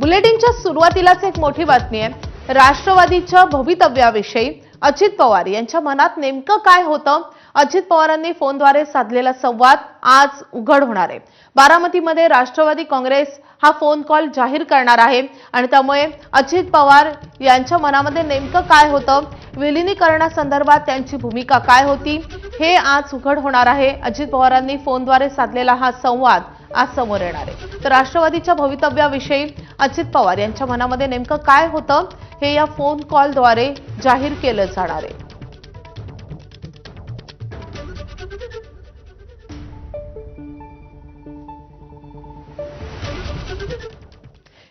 बुलेटिनच्या सुरुवातीलाच एक मोठी बातमी आहे। राष्ट्रवादीच्या भवितव्याविषयी अजित पवार यांच्या मनात नेमकं काय होतं? अजित पवारांनी फोनद्वारे साधलेला संवाद आज उघड होणार आहे। बारामतीमध्ये राष्ट्रवादी काँग्रेस हा फोन कॉल जाहीर करणार आहे आणि त्यामुळे अजित पवार यांच्या मनामध्ये नेमकं काय होतं, विलीनीकरणासंदर्भात त्यांची भूमिका काय होती, हे आज उघड होणार आहे। अजित पवारांनी फोनद्वारे साधलेला हा संवाद आज समोर येणार आहे। तर राष्ट्रवादीच्या भवितव्याविषयी अजित पवार यांच्या मनामध्ये नेमकं काय होतं, हे या फोन कॉलद्वारे जाहीर केलं जाणार आहे।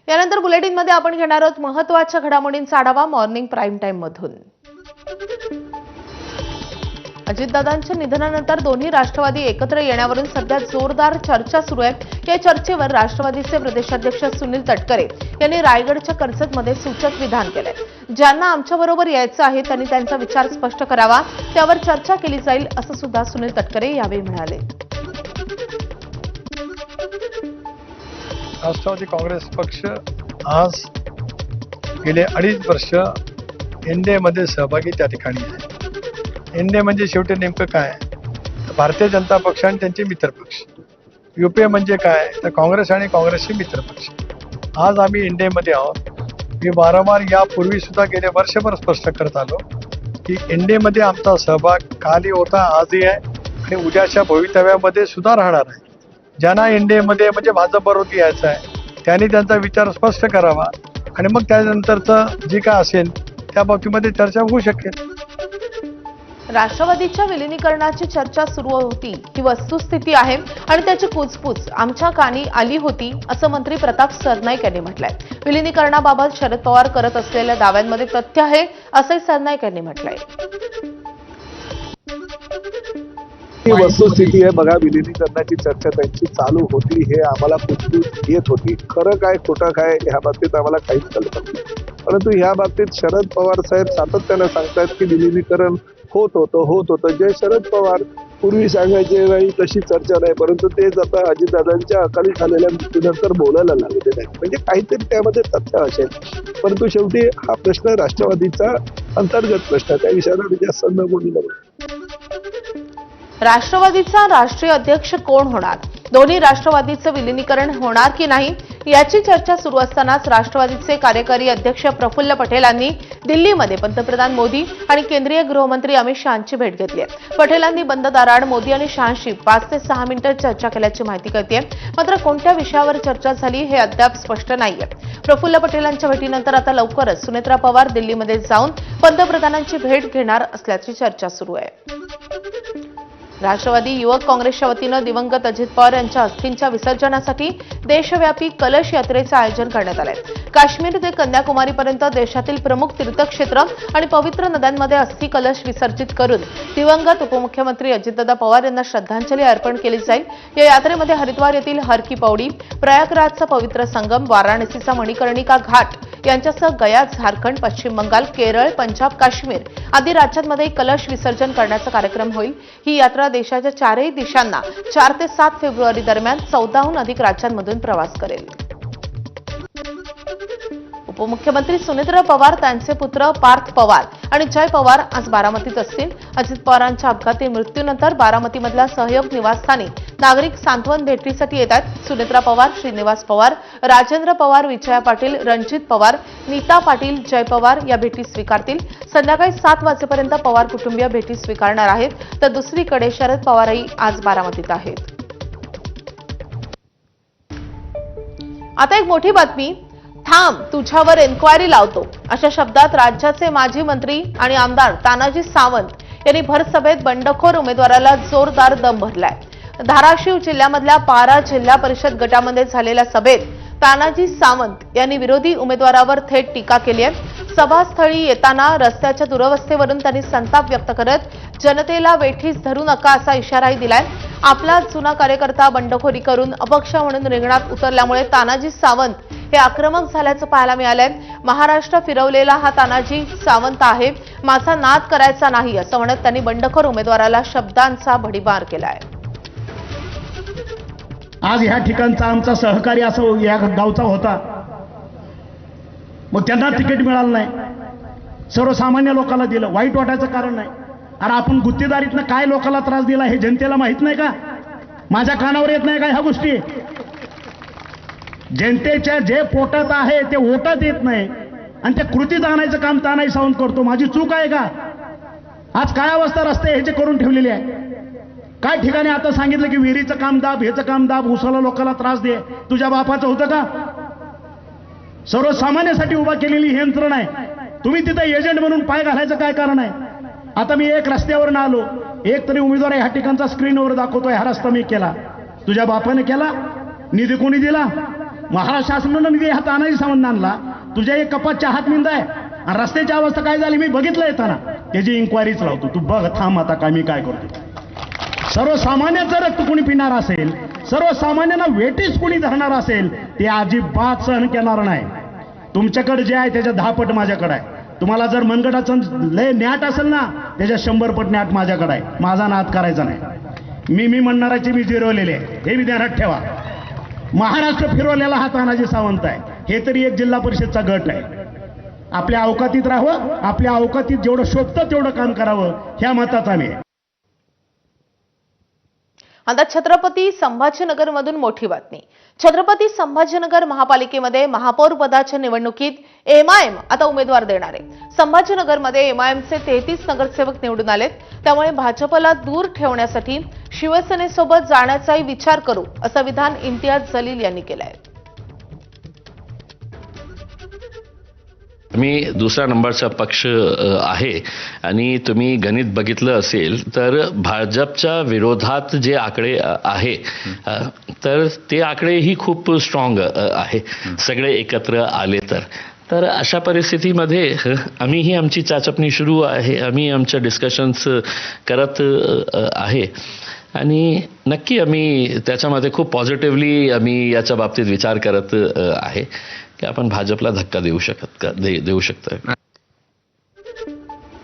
यानंतर बुलेटिनमध्ये आपण घेणार आहोत महत्त्वाच्या घडामोडींचा आढावा मॉर्निंग प्राईम टाइम मधून। अजितदादांच्या निधनानंतर दोन्ही राष्ट्रवादी एकत्र येण्यावरून सध्या जोरदार चर्चा सुरू आहे। या चर्चेवर राष्ट्रवादीचे प्रदेशाध्यक्ष सुनील तटकरे यांनी रायगडच्या कर्जतमध्ये सूचक विधान केलंय। ज्यांना आमच्याबरोबर यायचं आहे त्यांनी त्यांचा विचार स्पष्ट करावा, त्यावर चर्चा केली जाईल असं सुद्धा सुनील तटकरे यावेळी म्हणाले। राष्ट्रवादी काँग्रेस पक्ष आज गेले 2.5 वर्ष एनडीए मध्ये सहभागी त्या ठिकाणी आहे। एनडीए म्हणजे शेवटी नेमकं काय? भारतीय जनता पक्ष आणि त्यांचे मित्र पक्ष। यूपीए म्हणजे काय? तर काँग्रेस आणि काँग्रेसचे मित्र पक्ष। आज आम्ही एनडीए मध्ये आहोत। मी वारंवार यापूर्वी सुद्धा गेले वर्षभर स्पष्ट करत आलो की एनडीए मध्ये आमचा सहभाग कालही होता, आजही आहे आणि उद्याच्या भवितव्यामध्ये सुद्धा राहणार आहे। ज्यांना एनडीए मध्ये म्हणजे भाजपबरोबर यायचं आहे त्यांनी त्यांचा विचार स्पष्ट करावा आणि मग त्यानंतरचं जे काय असेल त्या बाबतीमध्ये चर्चा होऊ शकेल। राष्ट्रवादीच्या विलीनीकरणाची चर्चा सुरू होती ही वस्तुस्थिती आहे आणि त्याची कुचपूच आमच्या कानी आली होती असं मंत्री प्रताप सरनाईक यांनी म्हटलंय। विलीनीकरणाबाबत शरद पवार करत असलेल्या दाव्यांमध्ये तथ्य आहे असं सरनाईक यांनी म्हटलंय। ही वस्तुस्थिती आहे बघा, विलीनीकरणाची चर्चा त्यांची चालू होती, हे आम्हाला कुचकुच येत होती। खरं काय खोटं काय ह्या बाबतीत आम्हाला काहीच कल्पना नाही, परंतु ह्या बाबतीत शरद पवार साहेब सातत्यानं सांगतात की विलीनीकरण होत होतं। जे शरद पवार पूर्वी सांगायचे नाही तशी चर्चा नाही, परंतु तेच आता अजितदादांच्या अकाली झालेल्या मृत्यूनंतर बोलायला लागले नाही, म्हणजे काहीतरी त्यामध्ये तथ्य असेल। परंतु शेवटी हा प्रश्न राष्ट्रवादीचा अंतर्गत प्रश्न, त्या विषयाला जास्त न बोलू नये। राष्ट्रवादीचा राष्ट्रीय अध्यक्ष कोण होणार? दोन्ही राष्ट्रवादीचं विलीनीकरण होणार की नाही याची चर्चा सुरू असतानाच राष्ट्रवादीचे कार्यकारी अध्यक्ष प्रफुल्ल पटेलांनी दिल्लीमध्ये पंतप्रधान मोदी आणि केंद्रीय गृहमंत्री अमित शहांची भेट घेतली आहे। पटेलांनी बंद दाराआड मोदी आणि शहांशी 5 ते 6 मिनिटं चर्चा केल्याची माहिती कळतेय, मात्र कोणत्या विषयावर चर्चा झाली हे अद्याप स्पष्ट नाहीये। प्रफुल्ल पटेलांच्या भेटीनंतर आता लवकरच सुनेत्रा पवार दिल्लीमध्ये जाऊन पंतप्रधानांची भेट घेणार असल्याची चर्चा सुरू आहे। राष्ट्रवादी युवक काँग्रेसच्या वतीनं दिवंगत अजित पवार यांच्या अस्थींच्या विसर्जनासाठी देशव्यापी कलश यात्रेचं आयोजन करण्यात आलंय। काश्मीर ते कन्याकुमारीपर्यंत देशातील प्रमुख तीर्थक्षेत्र आणि पवित्र नद्यांमध्ये अस्थी कलश विसर्जित करून दिवंगत उपमुख्यमंत्री अजितदादा पवार यांना श्रद्धांजली अर्पण केली जाईल। या यात्रेमध्ये हरिद्वार येथील हर की पौडी, प्रयागराजचा पवित्र संगम, वाराणसीचा मणिकर्णिका घाट यांच्यासह गया, झारखंड, पश्चिम बंगाल, केरळ, पंजाब, काश्मीर आदी राज्यांमध्ये कलश विसर्जन करण्याचा कार्यक्रम होईल। ही यात्रा देशाच्या 4ही दिशांना 4 ते 7 फेब्रुवारी दरम्यान 14हून अधिक राज्यांमधून प्रवास करेल। उपमुख्यमंत्री सुनेत्रा पवार, त्यांचे पुत्र पार्थ पवार आणि जय पवार आज बारामतीत असतील। अजित पवारांच्या अपघाती मृत्यूनंतर बारामतीमधल्या सहयोग निवासस्थानी नागरिक सांत्वन भेटीसाठी येतात। सुनेत्रा पवार, श्रीनिवास पवार, राजेंद्र पवार, विजया पाटील, रणजित पवार, नीता पाटील, जय पवार या भेटी स्वीकारतील। संध्याकाळी 7 वाजेपर्यंत पवार कुटुंबीय भेटी स्वीकारणार आहेत, तर दुसरीकडे शरद पवारही आज बारामतीत आहेत। आता एक मोठी बातमी, थांब तुझ्यावर एन्क्वायरी लावतो अशा शब्दात राज्याचे माजी मंत्री आणि आमदार तानाजी सावंत यांनी भरसभेत बंडखोर उमेदवाराला जोरदार दम भरलाय। धाराशिव जिल्ह्यामधल्या पारा जिल्हा परिषद गटामध्ये झालेल्या सभेत तानाजी सावंत यांनी विरोधी उमेदवारावर थेट टीका केली आहे। सभास्थळी येताना रस्त्याच्या दुरवस्थेवरून त्यांनी संताप व्यक्त करत जनतेला वेठीस धरू नका असा इशाराही दिलाय। आपला जुना कार्यकर्ता बंडखोरी करून अपक्ष म्हणून रिंगणात उतरल्यामुळे तानाजी सावंत हे आक्रमक झाल्याचं पाहायला मिळालंय। महाराष्ट्र फिरवलेला हा तानाजी सावंत आहे, माझा नाद करायचा नाही असं म्हणत त्यांनी बंडखोर उमेदवाराला शब्दांचा भडीमार केलाय। आज ह्या ठिकाणचा आमचा सहकारी असं या गावचा होता, मग त्यांना तिकीट मिळालं नाही, सर्वसामान्य लोकांना दिलं, वाईट वाटायचं कारण नाही. अरे आपण गुत्तेदारीतनं काय लोकांना त्रास दिला हे जनतेला माहित नाही का? माझ्या कानावर येत नाही का ह्या गोष्टी? जनतेच्या जे पोटात आहे ते ओटात येत नाही आणि त्या कृतीत आणायचं काम तानाई सावंत करतो. माझी चूक आहे का? आज काय अवस्था रस्ते ह्याची करून ठेवलेली आहे. काय ठिकाणी आता सांगितलं की विहिरीचं काम दाब, ह्याचं काम दाब, उसाला लोकांना त्रास दे. तुझ्या बापाचं होतं का? सर्वसामान्यासाठी उभा केलेली ही यंत्रणा आहे. तुम्ही तिथं एजंट म्हणून पाय घालायचं काय कारण आहे? आता मी एक रस्त्यावरून आलो, एक तरी उमेदवार ह्या ठिकाणचा स्क्रीनवर दाखवतोय, हा रस्ता मी केला. तुझ्या बापाने केला? निधी कोणी दिला? महाराष्ट्र शासनानं निधी हात आणायची सावंत आणला. तुझ्या एक कपातच्या हात मिंदा आहे आणि रस्त्याची अवस्था काय झाली मी बघितलं येताना. त्याची इन्क्वायरीच लावतो. तू बघ, थांब आता काय मी काय करतो. सर्वसामान्याचं रक्त कोणी पिणार असेल, सर्वसामान्यांना वेटीस कोणी धरणार असेल, ते अजिबात सहन करणार नाही. तुमच्याकडे जे आहे त्याच्या 10 पट माझ्याकडे आहे. तुम्हाला जर मनगटाचं लय न्याट असेल ना, त्याच्या 100 पट न्याट माझ्याकडे आहे. माझा नाद करायचा नाही. मी म्हणणाराची मी जिरवलेले आहे, हे मी ध्यानात ठेवा. महाराष्ट्र फिरवलेला हा तानाजी सावंत आहे. हे तरी एक जिल्हा परिषदचा गट आहे. आपल्या अवकातीत राहावं, आपल्या अवकातीत जेवढं शोभतं तेवढं काम करावं, ह्या मताचा मी. आता छत्रपती संभाजीनगरमधून मोठी बातमी. छत्रपती संभाजीनगर महापालिकेमध्ये महापौर पदाच्या निवडणुकीत एमआयएम आता उमेदवार देणार आहे. संभाजीनगरमध्ये एमआयएमचे 33 नगरसेवक निवडून आलेत. त्यामुळे भाजपला दूर ठेवण्यासाठी शिवसेनेसोबत जाण्याचाही विचार करू, असं विधान इम्तियाज जलील यांनी केलं आहे. मी दुसरा नंबरचा पक्ष आहे आणि तुम्ही गणित बघितलं असेल तर भाजपच्या विरोधात जे आकडे आहे तर ते आकडेही खूप स्ट्रॉंग आहे, सगळे एकत्र आले तर अशा परिस्थितीमध्ये आम्हीही आमची चाचपणी सुरू आहे. आम्ही आमच्या डिस्कशन्स करत आहे आणि नक्की आम्ही त्याच्यामध्ये खूप पॉझिटिव्हली आम्ही याच्या बाबतीत विचार करत आहे की आपण भाजपला धक्का देऊ शकतो.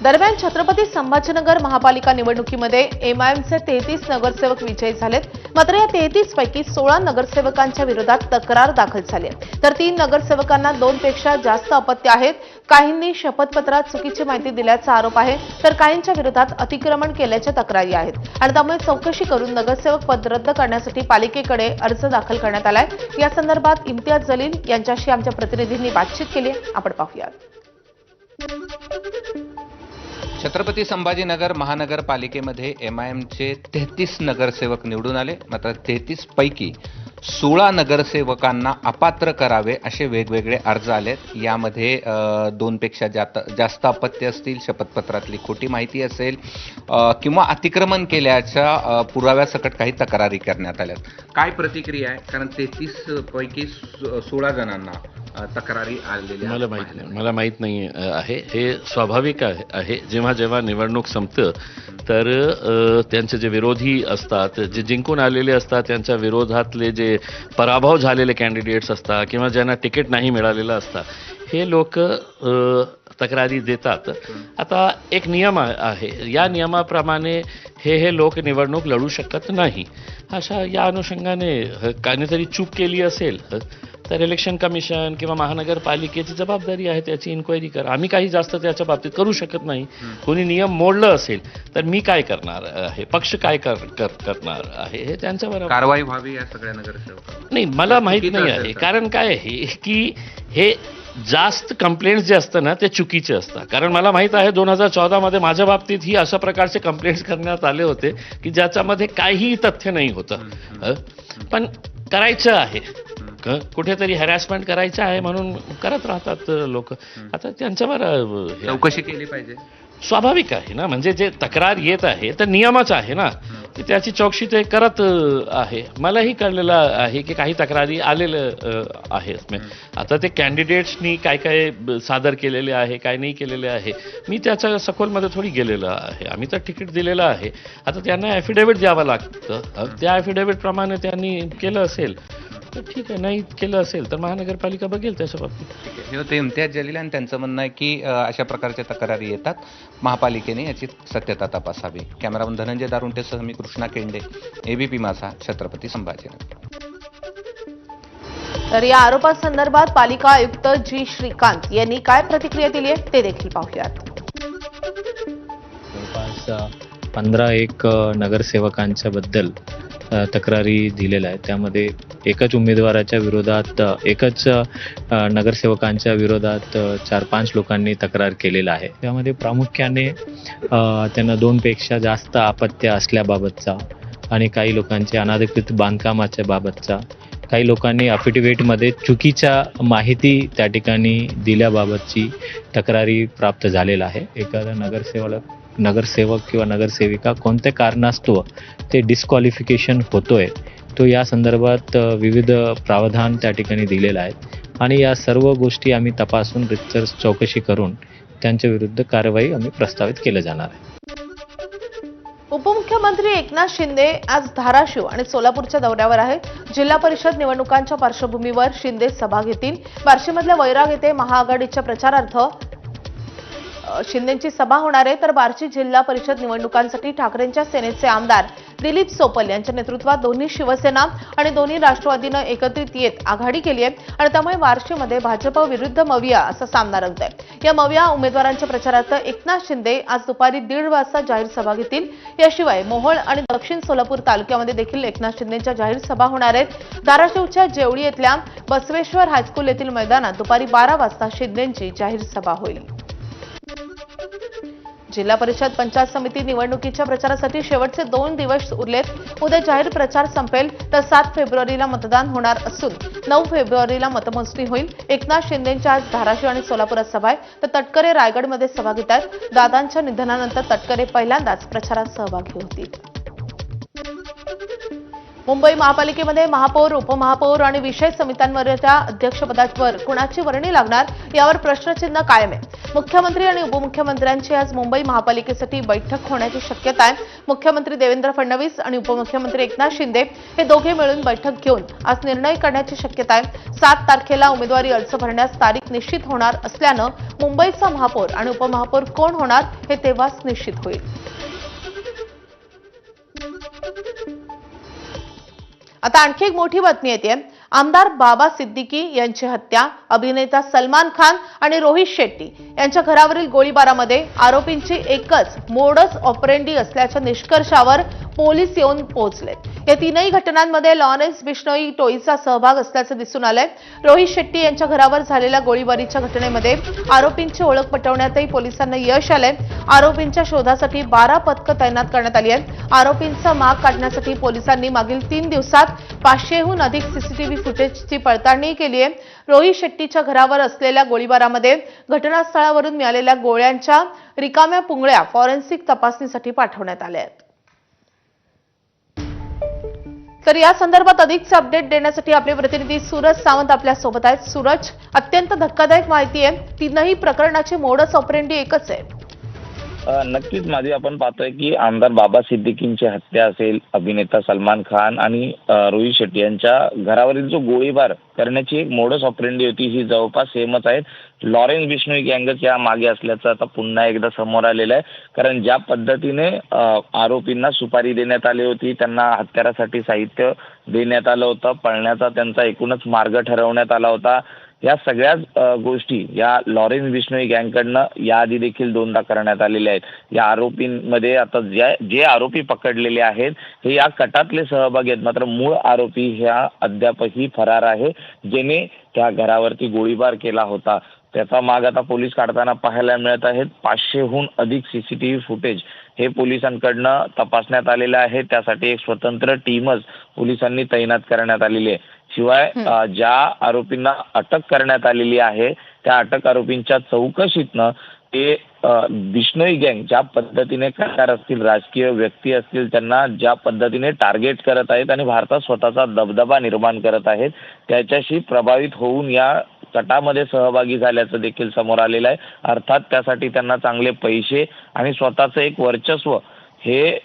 दरम्यान छत्रपती संभाजीनगर महापालिका निवडणुकीमध्ये एमआयएमचे 33 नगरसेवक विजयी झालेत. मात्र या 33 पैकी 16 नगरसेवकांच्या विरोधात तक्रार दाखल झाली आहे. तर 3 नगरसेवकांना 2 पेक्षा जास्त अपत्य आहेत. काहींनी शपथपत्रात चुकीची माहिती दिल्याचा आरोप आहे, तर काहींच्या विरोधात अतिक्रमण केल्याच्या तक्रारी आहेत. आणि त्यामुळे चौकशी करून नगरसेवक पद रद्द करण्यासाठी पालिकेकडे अर्ज दाखल करण्यात आलाय. या संदर्भात इम्तियाज जलील यांच्याशी आमच्या प्रतिनिधींनी बातचीत केली. आपण पाहूयात. छत्रपती संभाजीनगर महानगरपालिकेमध्ये एमआयएमचे 33 नगरसेवक निवडून आले. मात्र 33 पैकी 16 नगरसेवकांना अपात्र करावे असे वेगवेगळे अर्ज आलेत. यामध्ये 2 पेक्षा जास्त अपत्य असतील, शपथपत्रातली खोटी माहिती असेल किंवा अतिक्रमण केल्याच्या पुराव्यासकट काही तक्रारी करण्यात आल्यात. काय प्रतिक्रिया आहे? कारण 33 पैकी 16 जणांना तक्रारी आलेल्या मला माहित नाही आहे. हे स्वाभाविक आहे. जेव्हा जेव्हा निवडणूक संपतं तर त्यांचे जे विरोधी असतात, जे जिंकून आलेले असतात, त्यांच्या विरोधातले जे पराभव झालेले कॅन्डिडेट्स असतात किंवा ज्यांना तिकीट नाही मिळालेलं असतात, हे लोक तक्रारी देतात. आता एक नियम आहे, या नियमाप्रमाणे हे लोक निवडणूक लढू शकत नाही. अशा या अनुषंगाने काहीतरी चूक केली असेल तर इलेक्शन कमिशन किंवा महानगरपालिकेची जबाबदारी आहे, त्याची इन्क्वायरी करा. आम्ही काही जास्त त्याच्या बाबतीत करू शकत नाही. कोणी नियम मोडलं असेल तर मी काय करणार आहे, पक्ष काय करणार आहे, हे त्यांच्यावर कारवाई व्हावी या सगळ्या नगरसेवकांना. नाही, मला माहित नाही आहे. कारण काय आहे की हे जास्त कंप्लेंट्स जे असतं ना ते चुकीचे असतात. कारण मला माहित आहे 2014 मध्ये माझ्या बाबतीत ही अशा प्रकारचे कंप्लेंट्स करण्यात आले होते की ज्याच्यामध्ये काहीही तथ्य नाही होतं, पण करायचं आहे, कुठेतरी हॅरॅसमेंट करायचं आहे म्हणून करत राहतात लोक. आता त्यांच्यावर चौकशी केली पाहिजे. स्वाभाविक आहे ना, म्हणजे जे तक्रार येत आहे तर नियमच आहे ना, त्याची चौकशी ते करत आहे. मलाही कळलेलं आहे की काही तक्रारी आलेलं आहेत. आता ते कॅन्डिडेट्सनी काय काय सादर केलेले आहे, काय नाही केलेले आहे, मी त्याच्या सखोलमध्ये थोडी गेलेलं आहे. आम्ही तर तिकीट दिलेलं आहे. आता त्यांना ॲफिडेव्हिट द्यावं लागतं. त्या ॲफिडेव्हिट प्रमाणे त्यांनी केलं असेल तर ठीक आहे, नाही केलं असेल तर महानगरपालिका बघेल त्याच्या बाबतीत. हे होते इम्तियाज जलील आणि त्यांचं म्हणणं आहे की अशा प्रकारच्या तक्रारी येतात, महापालिकेने याची सत्यता तपासावी. कॅमेरामन धनंजय दारुंटेसह मी कृष्णा केंडे, एबीपी माझा, छत्रपती संभाजीनगर. तर या आरोपांसंदर्भात पालिका आयुक्त जी श्रीकांत यांनी काय प्रतिक्रिया दिली आहे ते देखील पाहूयात. जवळपास 15 नगरसेवकांच्या बद्दल तक्रारी दिलेल्या आहेत. त्यामध्ये एकच उमेदवाराच्या विरोधात एकच नगरसेवकांच्या विरोधात 4-5 लोकांनी तक्रार केलेला आहे. त्यामध्ये प्रामुख्याने त्यांना 2पेक्षा जास्त अपत्य असल्याबाबतचा आणि काही लोकांचे अनधिकृत बांधकामाच्या बाबतचा, काही लोकांनी अफिडेव्हिटमध्ये चुकीच्या माहिती त्या ठिकाणी दिल्याबाबतची तक्रारी प्राप्त झालेला आहे. एखादा नगरसेवक किंवा नगरसेविका कोणत्या कारणास्तव ते डिस्क्वालिफिकेशन होतोय तो या संदर्भात विविध प्रावधान त्या ठिकाणी दिलेले आहेत आणि या सर्व गोष्टी आम्ही तपासून रितसर चौकशी करून त्यांच्या विरुद्ध कारवाई आम्ही प्रस्तावित केलं जाणार आहे. उपमुख्यमंत्री एकनाथ शिंदे आज धाराशिव आणि सोलापूरच्या दौऱ्यावर आहेत. जिल्हा परिषद निवडणुकांच्या पार्श्वभूमीवर शिंदे सभा घेतील. बार्शीमधल्या वैराग येथे महाआघाडीच्या प्रचारार्थ शिंदेची सभा होणार आहे. तर बार्शी जिल्हा परिषद निवडणुकांसाठी ठाकरेंच्या सेनेचे आमदार दिलीप सोपल यांच्या नेतृत्वात दोन्ही शिवसेना आणि दोन्ही राष्ट्रवादीनं एकत्रित येत आघाडी केली आहे आणि त्यामुळे बार्शीमध्ये भाजप विरुद्ध मविया असा सामना रंगतोय. या मविया उमेदवारांच्या प्रचारार्थ एकनाथ शिंदे आज दुपारी 1:30 वाजता जाहीर सभा घेतील. याशिवाय मोहोळ आणि दक्षिण सोलापूर तालुक्यामध्ये देखील एकनाथ शिंदेच्या जाहीर सभा होणार आहेत. धाराशिवच्या जेवळी येथल्या बसवेश्वर हायस्कूल येथील मैदानात दुपारी 12 वाजता शिंदेची जाहीर सभा होईल. जिल्हा परिषद पंचायत समिती निवडणुकीच्या प्रचारासाठी शेवटचे 2 दिवस उरलेत. उद्या जाहीर प्रचार संपेल तर 7 फेब्रुवारीला मतदान होणार असून 9 फेब्रुवारीला मतमोजणी होईल. एकनाथ शिंदेच्या आज धाराशिव आणि सोलापुरात सभा आहे तर तटकरे रायगडमध्ये सभा घेत आहेत. दादांच्या निधनानंतर तटकरे पहिल्यांदाच प्रचारात सहभागी होतील. मुंबई महापालिकेमध्ये महापौर, उपमहापौर आणि विषय समित्यांवरच्या अध्यक्षपदावर कुणाची वर्णी लागणार यावर प्रश्नचिन्ह कायम आहे. मुख्यमंत्री आणि उपमुख्यमंत्र्यांची आज मुंबई महापालिकेसाठी बैठक होण्याची शक्यता आहे. मुख्यमंत्री देवेंद्र फडणवीस आणि उपमुख्यमंत्री एकनाथ शिंदे हे दोघे मिळून बैठक घेऊन आज निर्णय करण्याची शक्यता आहे. 7 तारखेला उमेदवारी अर्ज भरण्यास तारीख निश्चित होणार असल्यानं मुंबईचा महापौर आणि उपमहापौर कोण होणार हे तेव्हाच निश्चित होईल. आता आणखी एक मोठी बातमी येते. आमदार बाबा सिद्दीकी यांची हत्या, अभिनेता सलमान खान आणि रोहित शेट्टी यांच्या घरावरील गोळीबारामध्ये आरोपींची एकच मोडस ऑपरेंडी असल्याच्या निष्कर्षावर पोलीस येऊन पोहोचले. या 3ही घटनांमध्ये लॉरेन्स बिश्नोई टोळीचा सहभाग असल्याचं दिसून आलंय. रोहित शेट्टी यांच्या घरावर झालेल्या गोळीबारीच्या घटनेमध्ये आरोपींची ओळख पटवण्यातही पोलिसांना यश आलंय. आरोपींच्या शोधासाठी 12 पथकं तैनात करण्यात आली आहेत. आरोपींचा माग काढण्यासाठी पोलिसांनी मागील 3 दिवसात 500हून अधिक सीसीटीव्ही फुटेजची पडताळणी केली आहे. रोहित शेट्टीच्या घरावर असलेल्या गोळीबारामध्ये घटनास्थळावरून मिळालेल्या गोळ्यांच्या रिकाम्या पुंगळ्या फॉरेन्सिक तपासणीसाठी पाठवण्यात आल्या आहेत. तर या संदर्भात अधिकचे अपडेट देण्यासाठी आपले प्रतिनिधी सूरज सावंत आपल्या सोबत आहेत. सूरज, अत्यंत धक्कादायक माहिती आहे. 3ही प्रकरणाची मोडस ऑपरेंडी एकच आहे. नक्कीच माझी आपण पाहतोय की आमदार बाबा सिद्दीकींची हत्या असेल, अभिनेता सलमान खान आणि रोहित शेट्टी यांच्या घरावरील जो गोळीबार करण्याची एक मोडस ऑपरेंडी होती ही जवळपास सेमच आहेत. लॉरेन्स बिश्नोई गँगच या मागे असल्याचं आता पुन्हा एकदा समोर आलेलं आहे. कारण ज्या पद्धतीने आरोपींना सुपारी देण्यात आली होती, त्यांना हत्यारासाठी साहित्य देण्यात आलं होतं, पळण्याचा त्यांचा एकूणच मार्ग ठरवण्यात आला होता, या सगळ्याच गोष्टी या लॉरेन्स बिश्नोई गँगकडनं याआधी देखील 2दा करण्यात आलेल्या आहेत. या आरोपींमध्ये आता जे आरोपी पकडलेले आहेत हे या कटातले सहभागी आहेत. मात्र मूळ आरोपी ह्या अद्यापही फरार आहे, ज्याने त्या घरावरती गोळीबार केला होता. त्याचा माग आता पोलीस काढताना पाहायला मिळत आहेत. 500हून अधिक सीसीटीव्ही फुटेज हे पोलिसांकडनं तपासण्यात आलेलं आहे. त्यासाठी एक स्वतंत्र टीमच पोलिसांनी तैनात करण्यात आलेली आहे. शिवाय ज्या आरोपींना अटक करण्यात आलेली आहे त्या अटक आरोपींच्या चौकशीतनं ते बिश्नोई गँग ज्या पद्धतीने प्रकार असतील, राजकीय व्यक्ती असतील, त्यांना ज्या पद्धतीने टार्गेट करत आहेत आणि भारतात स्वतःचा दबदबा निर्माण करत आहेत, त्याच्याशी प्रभावित होऊन या कटामध्ये सहभागी झाल्याचं देखील समोर आलेलं आहे. अर्थात त्यासाठी त्यांना चांगले पैसे आणि स्वतःचं एक वर्चस्व हे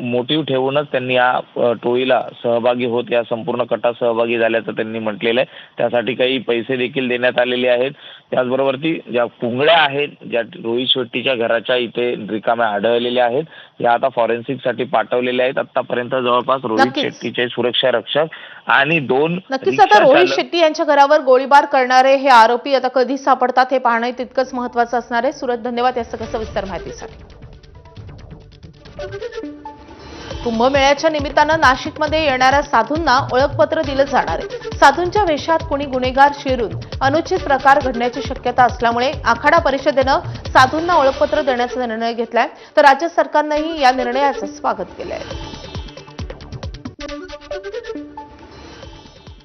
मोटिव्ह ठेवूनच त्यांनी या टोळीला सहभागी होत या संपूर्ण कटात सहभागी झाल्याचं त्यांनी म्हटलेलं आहे. त्यासाठी काही पैसे देखील देण्यात आलेले आहेत. त्याचबरोबर ती ज्या पुंगळ्या आहेत, ज्या रोहित शेट्टीच्या घराच्या इथे रिकाम्या आढळलेल्या आहेत, या आता फॉरेन्सिकसाठी पाठवलेल्या आहेत. आतापर्यंत जवळपास रोहित नक्कीच. शेट्टीचे सुरक्षा रक्षक आणि 2 नक्कीच आता रोहित शेट्टी यांच्या घरावर गोळीबार करणारे हे आरोपी आता कधी सापडतात हे पाहणं तितकंच महत्त्वाचं असणार आहे. सुरत, धन्यवाद या सगळ्या सविस्तर माहितीसाठी. कुंभमेळ्याच्या निमित्तानं नाशिकमध्ये येणाऱ्या साधूंना ओळखपत्र दिलं जाणार आहे. साधूंच्या वेशात कोणी गुन्हेगार शिरून अनुचित प्रकार घडण्याची शक्यता असल्यामुळे आखाडा परिषदेनं साधूंना ओळखपत्र देण्याचा निर्णय घेतलाय. तर राज्य सरकारनंही या निर्णयाचं स्वागत केलंय.